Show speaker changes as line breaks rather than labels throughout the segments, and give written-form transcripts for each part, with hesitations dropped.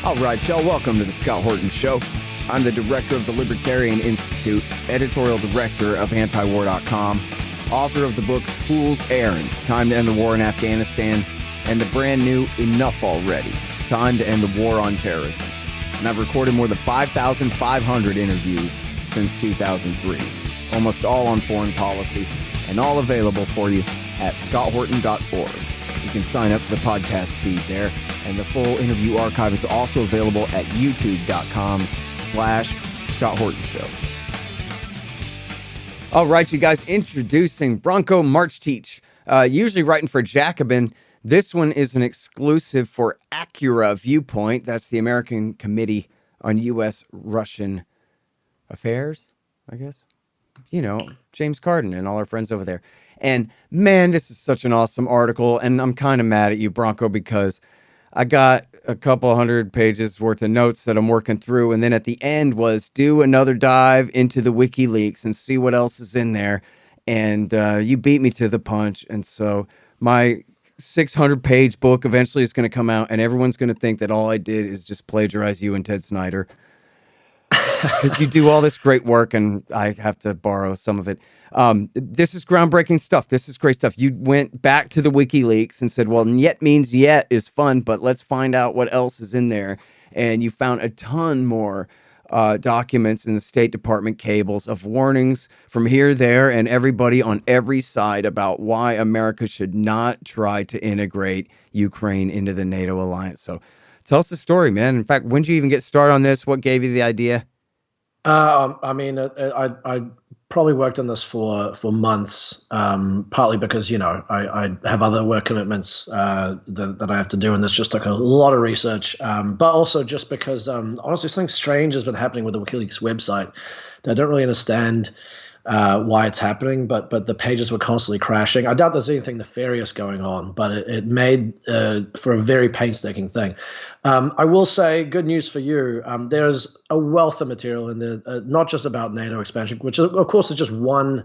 All right, y'all, welcome to the Scott Horton Show. I'm the director of the Libertarian Institute, editorial director of antiwar.com, author of the book Fool's Errand, Time to End the War in Afghanistan, and the brand new Enough Already, Time to End the War on Terrorism. And I've recorded more than 5,500 interviews since 2003, almost all on foreign policy, and all available for you at scotthorton.org. You can sign up for the podcast feed there, and the full interview archive is also available at youtube.com/Scott Horton Show. All right, you guys, introducing Branko Marcetic, usually writing for Jacobin. This one is an exclusive for Acura Viewpoint. That's the American Committee on U.S.-Russian Affairs, I guess. You know, James Cardin and all our friends over there. And man, this is such an awesome article. And I'm kind of mad at you, Branko, because I got a couple hundred pages worth of notes that I'm working through. And then at the end was do another dive into the WikiLeaks and see what else is in there. And you beat me to the punch. And so my 600-page book eventually is going to come out, and everyone's going to think that all I did is just plagiarize you and Ted Snyder. Because you do all this great work, and I have to borrow some of it. This is groundbreaking stuff. This is great stuff. You went back to the WikiLeaks and said, well, yet means yet is fun, but let's find out what else is in there. And you found a ton more documents in the State Department cables of warnings from here, there, and everybody on every side about why America should not try to integrate Ukraine into the NATO alliance. So tell us the story, man. In fact, when did you even get started on this? What gave you the idea?
I probably worked on this for months, partly because, I have other work commitments that I have to do, and there's just like a lot of research, but also just because, honestly, something strange has been happening with the WikiLeaks website that I don't really understand why it's happening, but the pages were constantly crashing. I doubt there's anything nefarious going on, but it made for a very painstaking thing. I will say, good news for you, there's a wealth of material in there, not just about NATO expansion, which of course is just one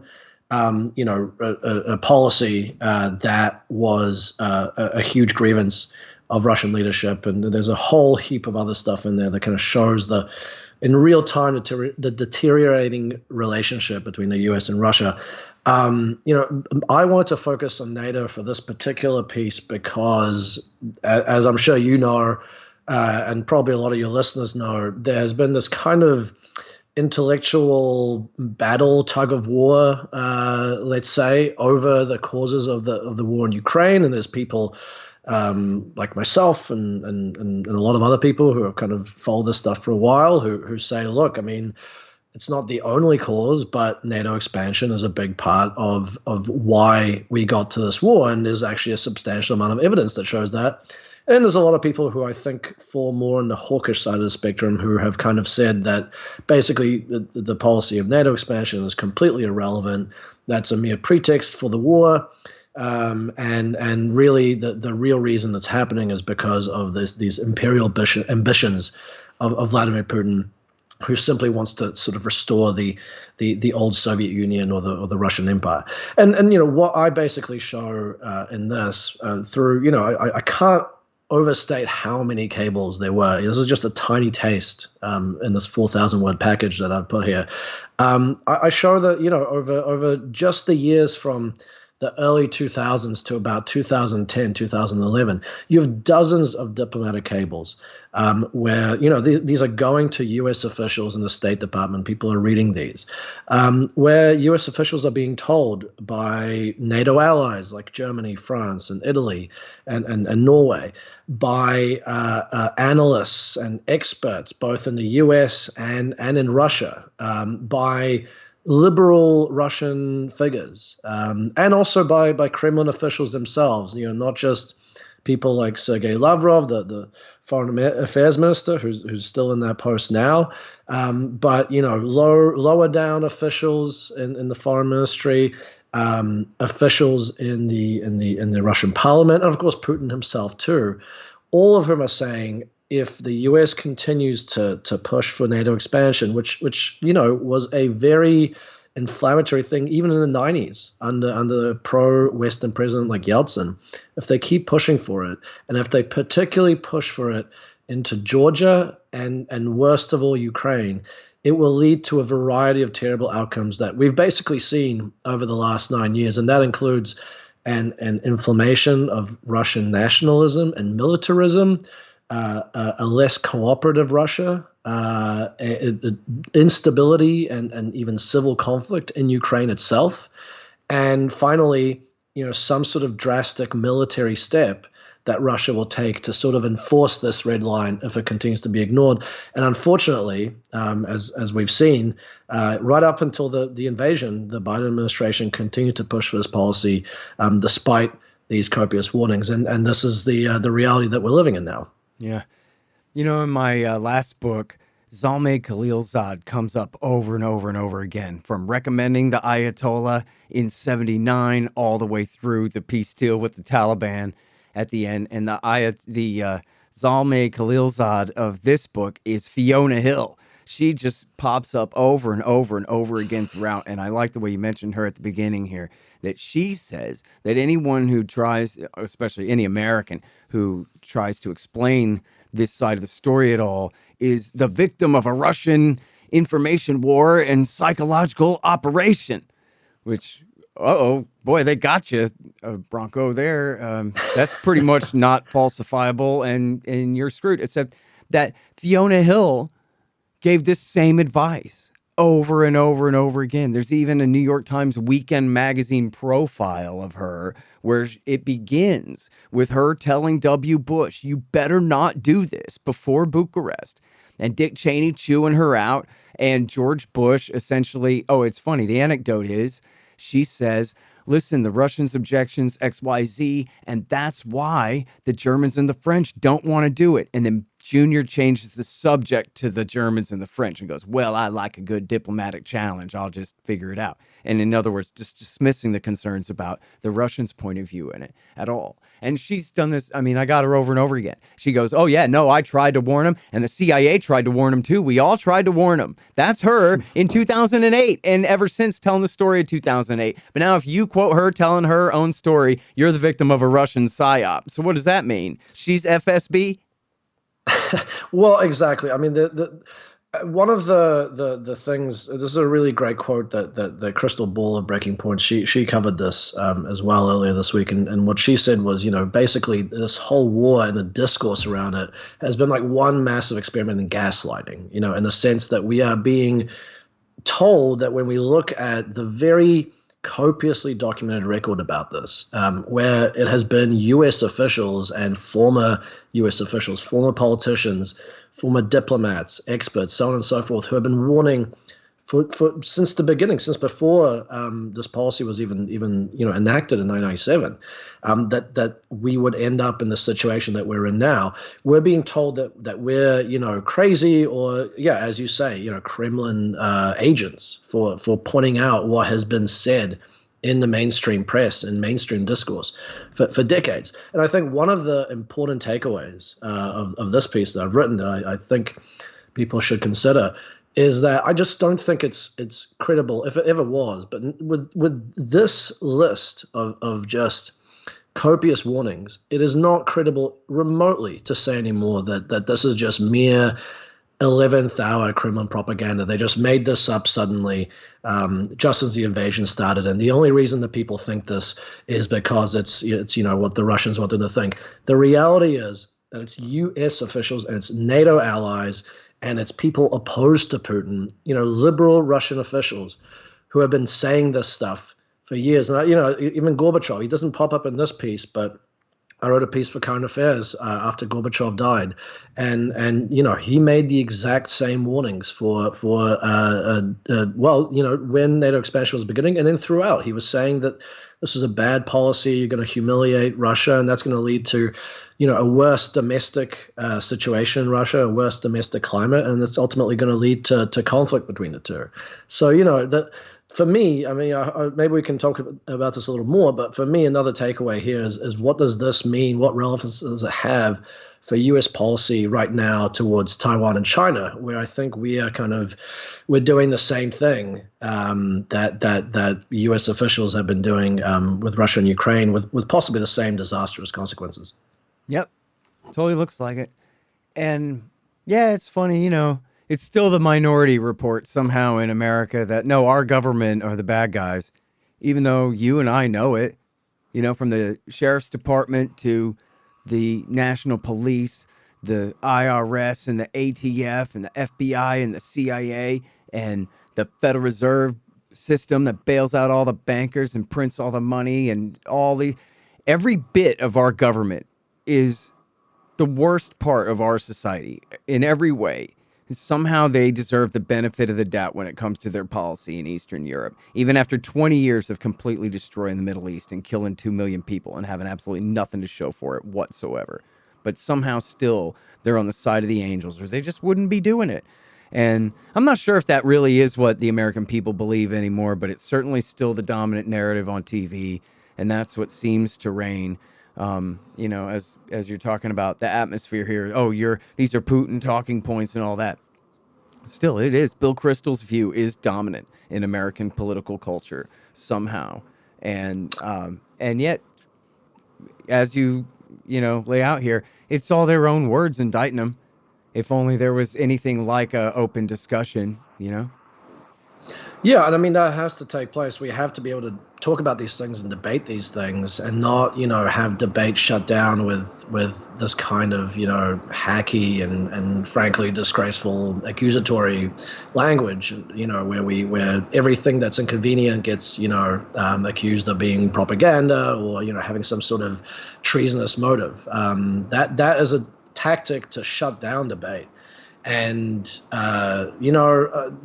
a policy that was a huge grievance of Russian leadership, and there's a whole heap of other stuff in there that kind of shows in real time, the deteriorating relationship between the U.S. and Russia. I wanted to focus on NATO for this particular piece because, as I'm sure you know, and probably a lot of your listeners know, there has been this kind of intellectual battle, tug of war, let's say, over the causes of the war in Ukraine, and there's people like myself and a lot of other people who have kind of followed this stuff for a while who say, look, I mean, it's not the only cause, but NATO expansion is a big part of why we got to this war, and there's actually a substantial amount of evidence that shows that. And there's a lot of people who I think fall more on the hawkish side of the spectrum who have kind of said that basically the policy of NATO expansion is completely irrelevant. That's a mere pretext for the war. And really the real reason that's happening is because of these imperial ambitions of Vladimir Putin, who simply wants to sort of restore the old Soviet Union or the Russian Empire. And what I basically show in this through, I can't overstate how many cables there were. This is just a tiny taste in this 4,000 word package that I've put here. I show that, over just the years from the early 2000s to about 2010, 2011, you have dozens of diplomatic cables where, these are going to U.S. officials in the State Department. People are reading these, where U.S. officials are being told by NATO allies like Germany, France, and Italy, and Norway, by analysts and experts, both in the U.S. and in Russia, by liberal Russian figures, and also by Kremlin officials themselves, not just people like Sergei Lavrov, the foreign affairs minister, who's still in that post now, but lower down officials in the foreign ministry, officials in the Russian parliament, and of course Putin himself too. All of them are saying, if the U.S. continues to push for NATO expansion, which was a very inflammatory thing even in the 90s under a pro-Western president like Yeltsin, if they keep pushing for it, and if they particularly push for it into Georgia and worst of all, Ukraine, it will lead to a variety of terrible outcomes that we've basically seen over the last 9 years. And that includes an inflammation of Russian nationalism and militarism, a less cooperative Russia, instability and even civil conflict in Ukraine itself. And finally, some sort of drastic military step that Russia will take to sort of enforce this red line if it continues to be ignored. And unfortunately, as we've seen, right up until the invasion, the Biden administration continued to push for this policy despite these copious warnings. And this is the reality that we're living in now.
Yeah. In my last book, Zalmay Khalilzad comes up over and over and over again, from recommending the Ayatollah in 1979 all the way through the peace deal with the Taliban at the end. And the Zalmay Khalilzad of this book is Fiona Hill. She just pops up over and over and over again throughout. And I like the way you mentioned her at the beginning here, that she says that anyone who tries, especially any American who tries to explain this side of the story at all, is the victim of a Russian information war and psychological operation, which, boy, they got you, Branko, there. That's pretty much not falsifiable, and you're screwed, except that Fiona Hill gave this same advice over and over and over again. There's even a New York Times Weekend magazine profile of her where it begins with her telling W. Bush, you better not do this, before Bucharest, and Dick Cheney chewing her out, and George Bush essentially, it's funny, the anecdote is, she says, listen, the Russians' objections, XYZ, and that's why the Germans and the French don't want to do it. And then Junior changes the subject to the Germans and the French and goes, well, I like a good diplomatic challenge. I'll just figure it out. And in other words, just dismissing the concerns about the Russians' point of view in it at all. And she's done this. I mean, I got her over and over again. She goes, oh, yeah, no, I tried to warn him. And the CIA tried to warn him, too. We all tried to warn him. That's her in 2008. And ever since, telling the story of 2008. But now if you quote her telling her own story, you're the victim of a Russian psyop. So what does that mean? She's FSB?
Well, exactly. I mean, one of the things, this is a really great quote that the Crystal Ball of Breaking Point, she covered this as well earlier this week. And what she said was, basically this whole war and the discourse around it has been like one massive experiment in gaslighting, in the sense that we are being told that when we look at the very copiously documented record about this, where it has been U.S. officials and former U.S. officials, former politicians, former diplomats, experts, so on and so forth, who have been warning for since the beginning, since before this policy was even enacted in 1997, that we would end up in the situation that we're in now. We're being told that we're crazy, or as you say, Kremlin agents for pointing out what has been said in the mainstream press and mainstream discourse for decades. And I think one of the important takeaways of this piece that I've written that I think people should consider is that I just don't think it's credible, if it ever was. But with this list of just copious warnings, it is not credible remotely to say anymore that this is just mere 11th hour Kremlin propaganda. They just made this up suddenly just as the invasion started. And the only reason that people think this is because it's what the Russians want them to think. The reality is that it's U.S. officials and it's NATO allies and it's people opposed to Putin, liberal Russian officials who have been saying this stuff for years. And, even Gorbachev, he doesn't pop up in this piece, but I wrote a piece for Current Affairs after Gorbachev died, and he made the exact same warnings for when NATO expansion was beginning, and then throughout. He was saying that this is a bad policy. You're going to humiliate Russia, and that's going to lead to, a worse domestic situation in Russia, a worse domestic climate, and it's ultimately going to lead to conflict between the two. So that. For me, I mean, maybe we can talk about this a little more, but for me, another takeaway here is what does this mean? What relevance does it have for U.S. policy right now towards Taiwan and China, where I think we're doing the same thing that U.S. officials have been doing with Russia and Ukraine, with possibly the same disastrous consequences.
Yep, totally looks like it. And yeah, it's funny, it's still the minority report somehow in America that no, our government are the bad guys, even though you and I know it, from the sheriff's department to the national police, the IRS and the ATF and the FBI and the CIA and the Federal Reserve System that bails out all the bankers and prints all the money and every bit of our government is the worst part of our society in every way. Somehow they deserve the benefit of the doubt when it comes to their policy in Eastern Europe, even after 20 years of completely destroying the Middle East and killing 2 million people and having absolutely nothing to show for it whatsoever. But somehow still they're on the side of the angels, or they just wouldn't be doing it. And I'm not sure if that really is what the American people believe anymore, but it's certainly still the dominant narrative on TV, and that's what seems to reign. As you're talking about the atmosphere here, these are Putin talking points and all that. Still, it is. Bill Kristol's view is dominant in American political culture somehow, and yet, as you lay out here, it's all their own words indicting them. If only there was anything like a open discussion,
Yeah, and I mean that has to take place. We have to be able to talk about these things and debate these things, and not have debate shut down with this kind of hacky and frankly disgraceful accusatory language. Where everything that's inconvenient gets accused of being propaganda or having some sort of treasonous motive. That is a tactic to shut down debate. And,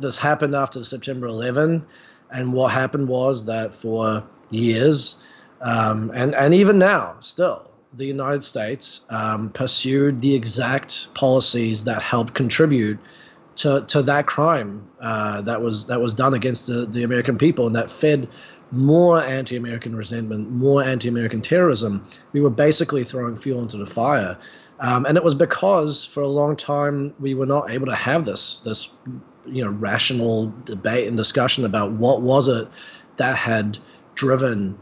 this happened after September 11. And what happened was that for years, and even now still, the United States pursued the exact policies that helped contribute to that crime that was done against the American people, and that fed more anti-American resentment, more anti-American terrorism. We were basically throwing fuel into the fire. And it was because for a long time we were not able to have this rational debate and discussion about what was it that had driven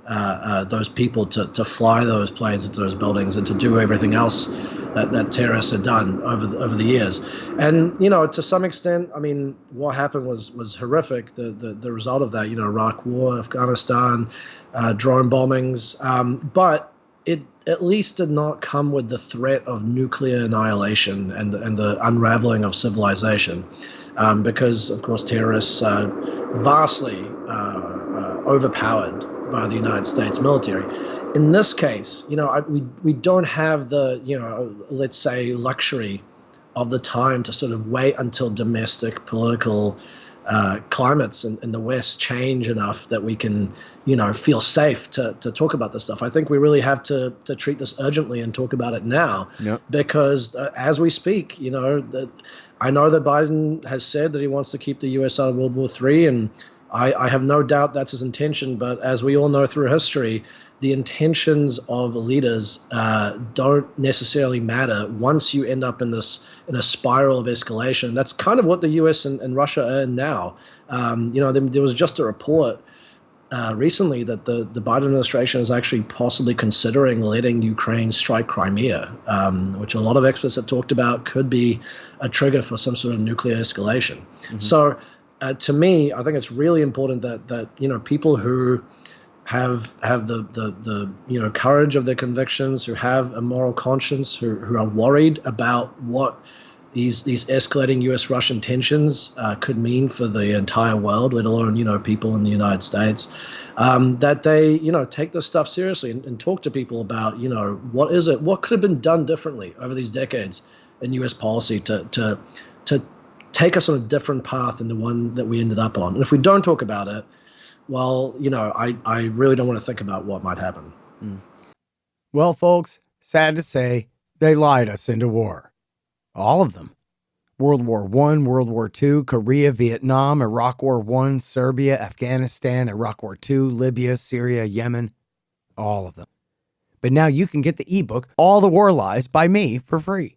those people to fly those planes into those buildings and to do everything else that terrorists had done over the years. And to some extent, I mean, what happened was horrific. The result of that, Iraq War, Afghanistan, drone bombings, but it at least did not come with the threat of nuclear annihilation and the unraveling of civilization, because, of course, terrorists are vastly overpowered by the United States military. In this case, we don't have the, let's say, luxury of the time to sort of wait until domestic political climates in the West change enough that we can, feel safe to talk about this stuff. I think we really have to treat this urgently and talk about it now.
Yep.
Because as we speak, that I know that Biden has said that he wants to keep the U.S. out of World War III, and I have no doubt that's his intention. But as we all know through history, the intentions of leaders don't necessarily matter once you end up in a spiral of escalation. That's kind of what the U.S. and Russia are in now. There was just a report recently that the Biden administration is actually possibly considering letting Ukraine strike Crimea, which a lot of experts have talked about could be a trigger for some sort of nuclear escalation. Mm-hmm. So to me, I think it's really important that people who have the courage of their convictions, who have a moral conscience, who are worried about what these escalating U.S.-Russian tensions could mean for the entire world, let alone people in the United States, that they take this stuff seriously and talk to people about what could have been done differently over these decades in U.S. policy to take us on a different path than the one that we ended up on. And if we don't talk about it, well, I really don't want to think about what might happen.
Well, folks, sad to say, they lied us into war. All of them. World War I, World War II, Korea, Vietnam, Iraq War I, Serbia, Afghanistan, Iraq War II, Libya, Syria, Yemen. All of them. But now you can get the ebook, All the War Lies, by me for free.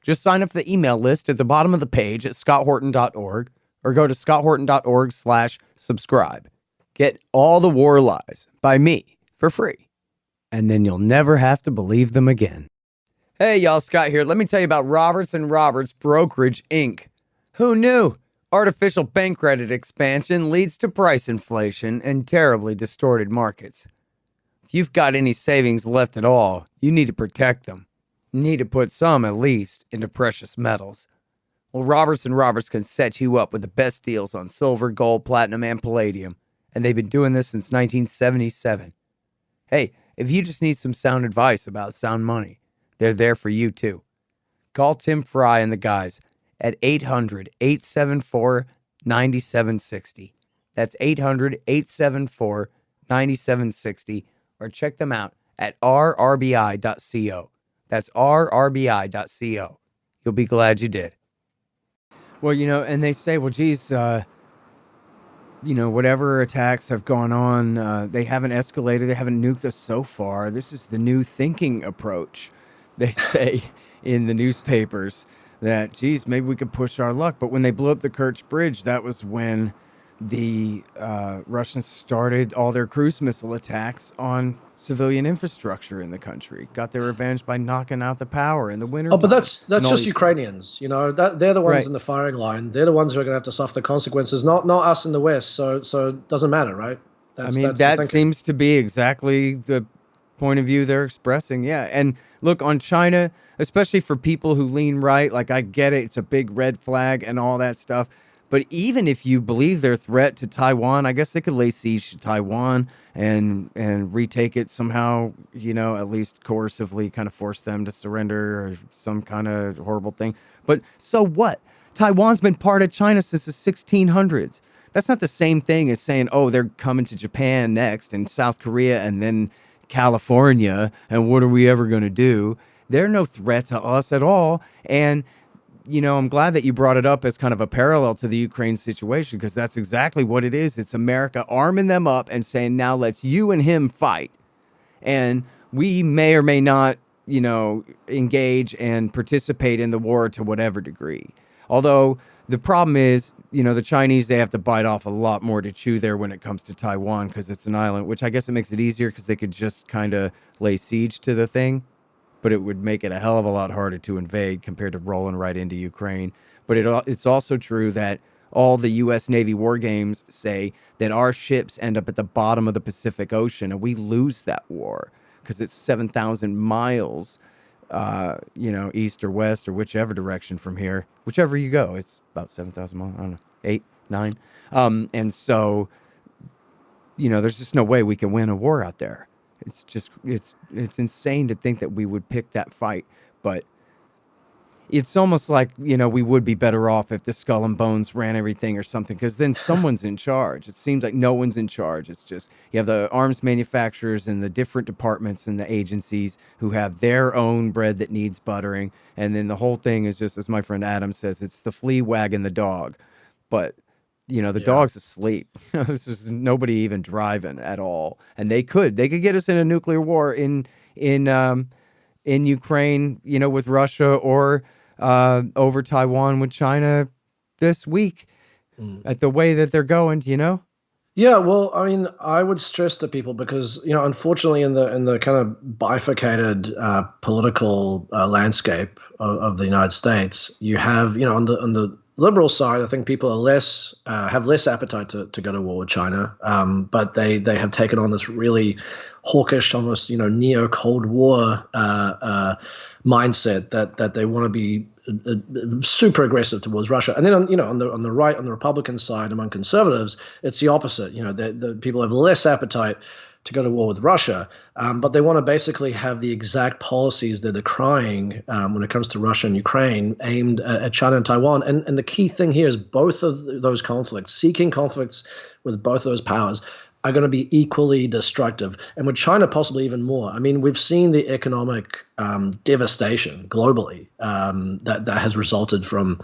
Just sign up for the email list at the bottom of the page at scotthorton.org or go to scotthorton.org/subscribe. Get All the War Lies by me for free. And then you'll never have to believe them again.
Hey, y'all, Scott here. Let me tell you about Roberts and Roberts Brokerage, Inc. Who knew? Artificial bank credit expansion leads to price inflation and terribly distorted markets. If you've got any savings left at all, you need to protect them. You need to put some, at least, into precious metals. Well, Roberts and Roberts can set you up with the best deals on silver, gold, platinum, and palladium. And they've been doing this since 1977. Hey, if you just need some sound advice about sound money, they're there for you too. Call Tim Fry and the guys at 800-874-9760. That's 800-874-9760. Or check them out at rrbi.co. That's rrbi.co. You'll be glad you did. Well, and they say, well, geez, whatever attacks have gone on, they haven't escalated. They haven't nuked us so far. This is the new thinking approach. They say in the newspapers that, geez, maybe we could push our luck. But when they blew up the Kerch Bridge, that was when the Russians started all their cruise missile attacks on civilian infrastructure in the country. Got their revenge by knocking out the power in the winter.
Oh, but that's just Ukrainians. They're the ones
right
in the firing line. They're the ones who are going to have to suffer the consequences, not us in the West. So it doesn't matter, right?
That seems to be exactly the point of view they're expressing. Yeah. And look, on China, especially for people who lean right, like, I get it, it's a big red flag and all that stuff. But even if you believe their threat to Taiwan, I guess they could lay siege to Taiwan and retake it somehow, at least coercively kind of force them to surrender or some kind of horrible thing. But so what? Taiwan's been part of China since the 1600s. That's not the same thing as saying, oh, they're coming to Japan next and South Korea and then California, and what are we ever going to do? They're no threat to us at all. And I'm glad that you brought it up as kind of a parallel to the Ukraine situation, because that's exactly what it is. It's America arming them up and saying, now let's you and him fight. And we may or may not, engage and participate in the war to whatever degree. Although the problem is, the Chinese, they have to bite off a lot more to chew there when it comes to Taiwan, because it's an island, which I guess it makes it easier because they could just kind of lay siege to the thing. But it would make it a hell of a lot harder to invade compared to rolling right into Ukraine. But it's also true that all the U.S. Navy war games say that our ships end up at the bottom of the Pacific Ocean, and we lose that war because it's 7,000 miles, east or west or whichever direction from here. Whichever you go, it's about 7,000 miles. I don't know, 8, 9. And so, there's just no way we can win a war out there. It's just, it's insane to think that we would pick that fight. But it's almost like, we would be better off if the Skull and Bones ran everything or something, because then someone's in charge. It seems like no one's in charge. It's just, you have the arms manufacturers and the different departments and the agencies who have their own bread that needs buttering. And then the whole thing is just, as my friend Adam says, it's the flea wagging the dog. But the dog's asleep. This is nobody even driving at all. And they could get us in a nuclear war in Ukraine, with Russia, or over Taiwan with China this week at the way that they're going,
Yeah, well, I mean, I would stress to people because, unfortunately, in the kind of bifurcated political landscape of the United States, you have, on the liberal side, I think people are have less appetite to go to war with China, but they have taken on this really hawkish, almost neo Cold War mindset that they want to be super aggressive towards Russia. And then on the right, on the Republican side, among conservatives, it's the opposite. The people have less appetite to go to war with Russia, but they want to basically have the exact policies they're decrying when it comes to Russia and Ukraine aimed at China and Taiwan. And the key thing here is both of those conflicts, seeking conflicts with both of those powers, are going to be equally destructive, and with China possibly even more. I mean, we've seen the economic devastation globally that has resulted from,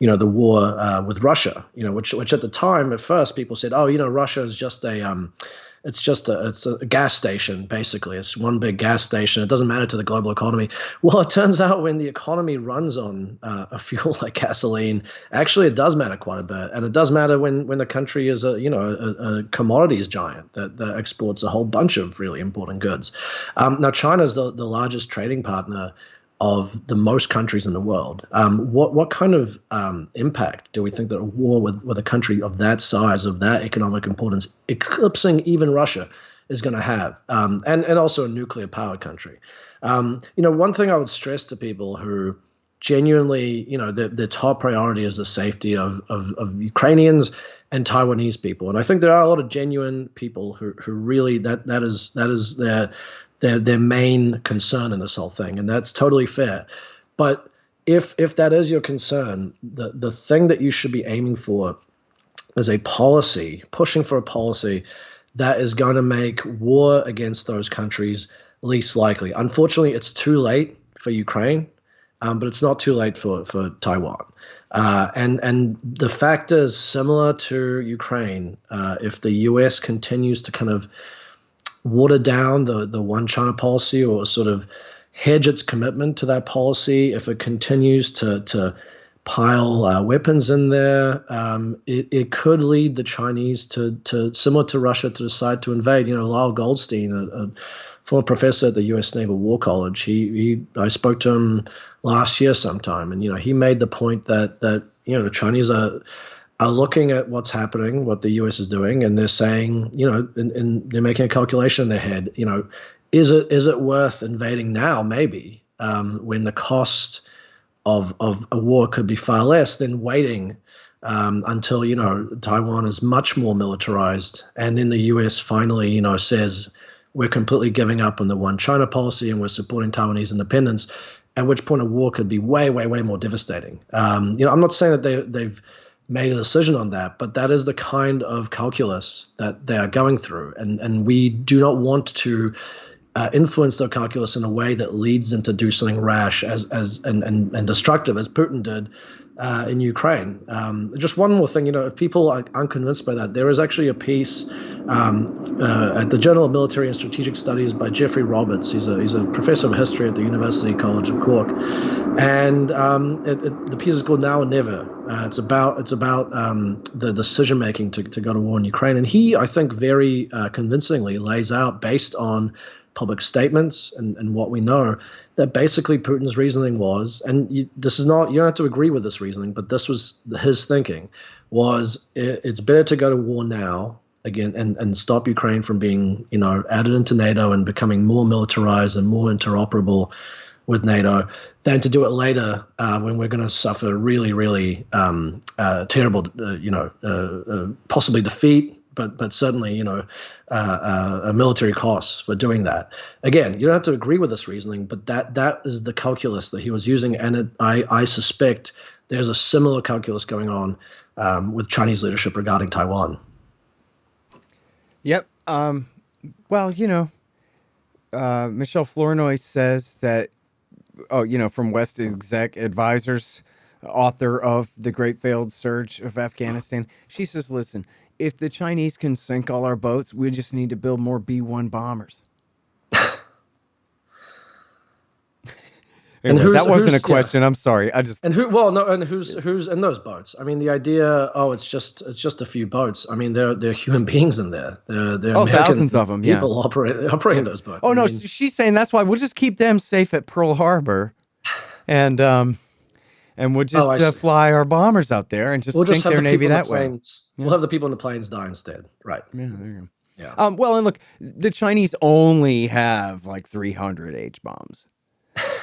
the war with Russia. Which at the time, at first, people said, oh, Russia is just it's a gas station, basically. It's one big gas station. It doesn't matter to the global economy. Well, it turns out when the economy runs on a fuel like gasoline, actually it does matter quite a bit. And it does matter when the country is a commodities giant that exports a whole bunch of really important goods. Now, China is the largest trading partner of the most countries in the world. What kind of impact do we think that a war with a country of that size, of that economic importance, eclipsing even Russia, is going to have, and also a nuclear-powered country? One thing I would stress to people who genuinely, their top priority is the safety of Ukrainians and Taiwanese people, and I think there are a lot of genuine people who really that is their main concern in this whole thing, and that's totally fair. But if that is your concern, the thing that you should be aiming for is pushing for a policy that is going to make war against those countries least likely. Unfortunately, it's too late for Ukraine, but it's not too late for Taiwan. And the fact is, similar to Ukraine, if the U.S. continues to kind of water down the one China policy, or sort of hedge its commitment to that policy, if it continues to pile weapons in there, it could lead the Chinese to similar to Russia, to decide to invade. Lyle Goldstein, a former professor at the U.S. Naval War College, I spoke to him last year sometime, and he made the point that the Chinese are looking at what's happening, what the U.S. is doing, and they're saying, and they're making a calculation in their head. Is it worth invading now? Maybe when the cost of a war could be far less than waiting until Taiwan is much more militarized, and then the U.S. finally says we're completely giving up on the one China policy and we're supporting Taiwanese independence. At which point a war could be way, way, way more devastating. I'm not saying that they've made a decision on that, but that is the kind of calculus that they are going through, and we do not want to influence their calculus in a way that leads them to do something rash and destructive, as Putin did in Ukraine. Just one more thing, if people are unconvinced by that, there is actually a piece at the Journal of Military and Strategic Studies by Jeffrey Roberts. He's a professor of history at the University College of Cork, and the piece is called Now or Never. It's about the decision making to go to war in Ukraine, and he, I think, very convincingly lays out, based on public statements and what we know, that basically Putin's reasoning was, and you don't have to agree with this reasoning, but this was his thinking, was it's better to go to war now again and stop Ukraine from being added into NATO and becoming more militarized and more interoperable with NATO, than to do it later when we're going to suffer really, really terrible, possibly defeat, but certainly, a military costs for doing that. Again, you don't have to agree with this reasoning, but that is the calculus that he was using, and I suspect there's a similar calculus going on with Chinese leadership regarding Taiwan.
Yep. Well, Michelle Flournoy says that, from West Exec Advisors, author of The Great Failed Surge of Afghanistan, she says, listen, if the Chinese can sink all our boats, we just need to build more B-1 bombers. Anyway, that wasn't a question. Yeah. I'm sorry. Who's in those boats? I mean, the idea, it's just a few boats. I mean, there are human beings in there. There are thousands of them.
People operating those boats.
Oh, she's saying that's why we'll just keep them safe at Pearl Harbor, and we'll just fly our bombers out there and just sink their navy that way.
We'll have the people in the planes die instead. Right.
Yeah, there you go. Yeah. Well, and look, the Chinese only have like 300 H-bombs.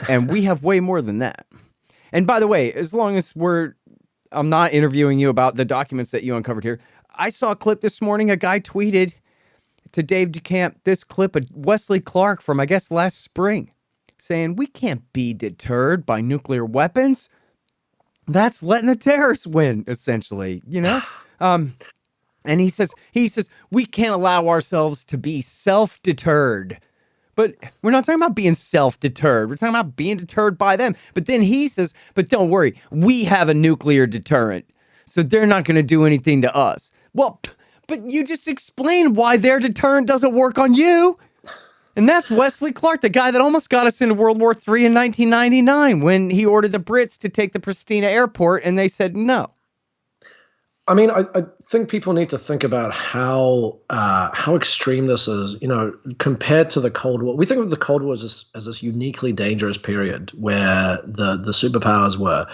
And we have way more than that. And by the way, as long as I'm not interviewing you about the documents that you uncovered here, I saw a clip this morning. A guy tweeted to Dave DeCamp this clip of Wesley Clark from, I guess, last spring, saying, we can't be deterred by nuclear weapons. That's letting the terrorists win, essentially, And he says, we can't allow ourselves to be self-deterred. But we're not talking about being self-deterred. We're talking about being deterred by them. But then he says, but don't worry, we have a nuclear deterrent, so they're not going to do anything to us. Well, but you just explained why their deterrent doesn't work on you. And that's Wesley Clark, the guy that almost got us into World War III in 1999 when he ordered the Brits to take the Pristina airport, and they said no.
I mean, I think people need to think about how extreme this is, compared to the Cold War. We think of the Cold War as this uniquely dangerous period where the superpowers were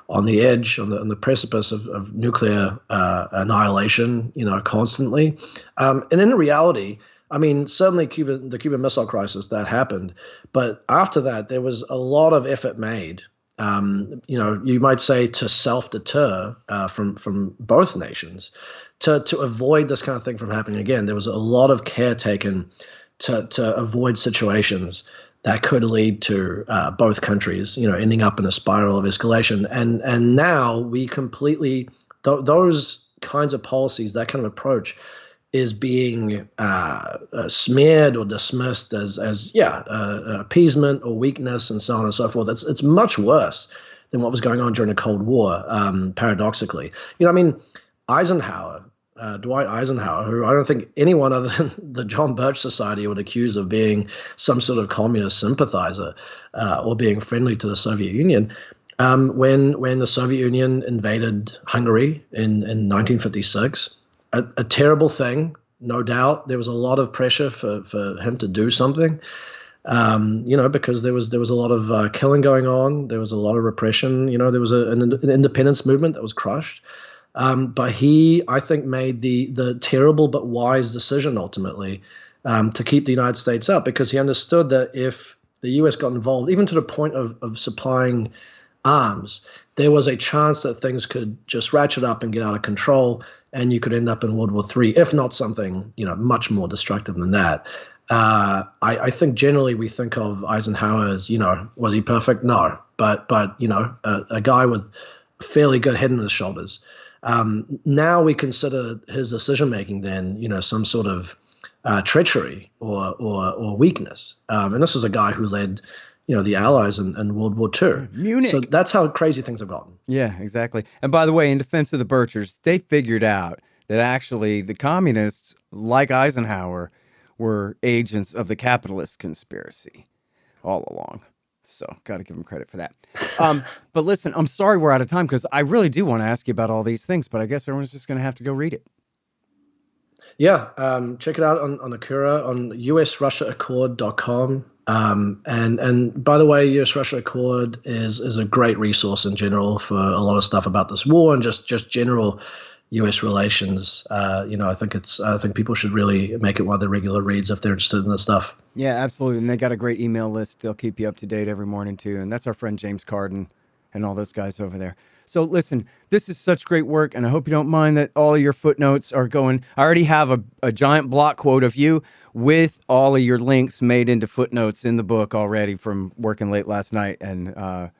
on the edge, on the precipice of nuclear annihilation, constantly. And in reality, I mean, certainly the Cuban Missile Crisis, that happened. But after that, there was a lot of effort made, you might say, to self-deter from both nations, to avoid this kind of thing from happening again. There was a lot of care taken to avoid situations that could lead to both countries, ending up in a spiral of escalation. And now we completely, those kinds of policies, that kind of approach, is being smeared or dismissed as appeasement or weakness and so on and so forth. It's much worse than what was going on during the Cold War, paradoxically. Eisenhower, Dwight Eisenhower, who I don't think anyone other than the John Birch Society would accuse of being some sort of communist sympathizer or being friendly to the Soviet Union. When the Soviet Union invaded Hungary in 1956, a terrible thing, no doubt. There was a lot of pressure for him to do something, because there was a lot of killing going on. There was a lot of repression. There was an independence movement that was crushed. But he, I think, made the terrible but wise decision ultimately to keep the United States out, because he understood that if the U.S. got involved, even to the point of supplying arms, there was a chance that things could just ratchet up and get out of control, and you could end up in World War III, if not something much more destructive than that. I think generally we think of Eisenhower as, was he perfect? No, but a guy with a fairly good head on his shoulders. Now we consider his decision making then, some sort of treachery or weakness. And this is a guy who led the Allies in World War II.
Munich.
So that's how crazy things have gotten.
Yeah, exactly. And by the way, in defense of the Birchers, they figured out that actually the communists, like Eisenhower, were agents of the capitalist conspiracy all along. So got to give them credit for that. But listen, I'm sorry we're out of time, because I really do want to ask you about all these things, but I guess everyone's just going to have to go read it.
Yeah, check it out on Akura, on usrussiaaccord.com. And by the way, US-Russia Accord is a great resource in general for a lot of stuff about this war and just general U.S. relations. I think people should really make it one of their regular reads if they're interested in this stuff.
Yeah, absolutely. And they got a great email list. They'll keep you up to date every morning too. And that's our friend James Carden and all those guys over there. So listen, this is such great work, and I hope you don't mind that all of your footnotes are going. I already have a giant block quote of you with all of your links made into footnotes in the book already from working late last night, and I'm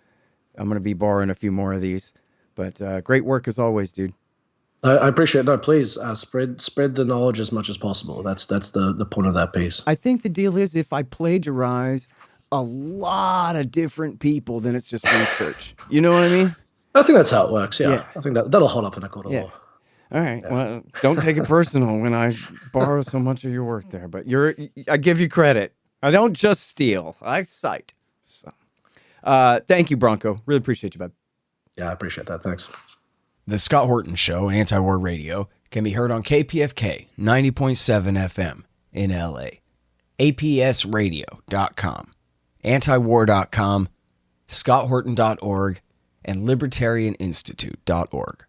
going to be borrowing a few more of these. But great work as always, dude.
I appreciate it. No, please spread the knowledge as much as possible. That's the point of that piece.
I think the deal is if I plagiarize a lot of different people, then it's just research. You know what I mean?
I think that's how it works. Yeah. I think that'll hold up in a court of law.
All right. Yeah. Well, don't take it personal when I borrow so much of your work there, but I give you credit. I don't just steal. I cite. So, thank you, Branko. Really appreciate you, bud.
Yeah, I appreciate that. Thanks.
The Scott Horton Show, Anti-War Radio, can be heard on KPFK 90.7 FM in LA, APSradio.com, antiwar.com, scotthorton.org, and libertarianinstitute.org.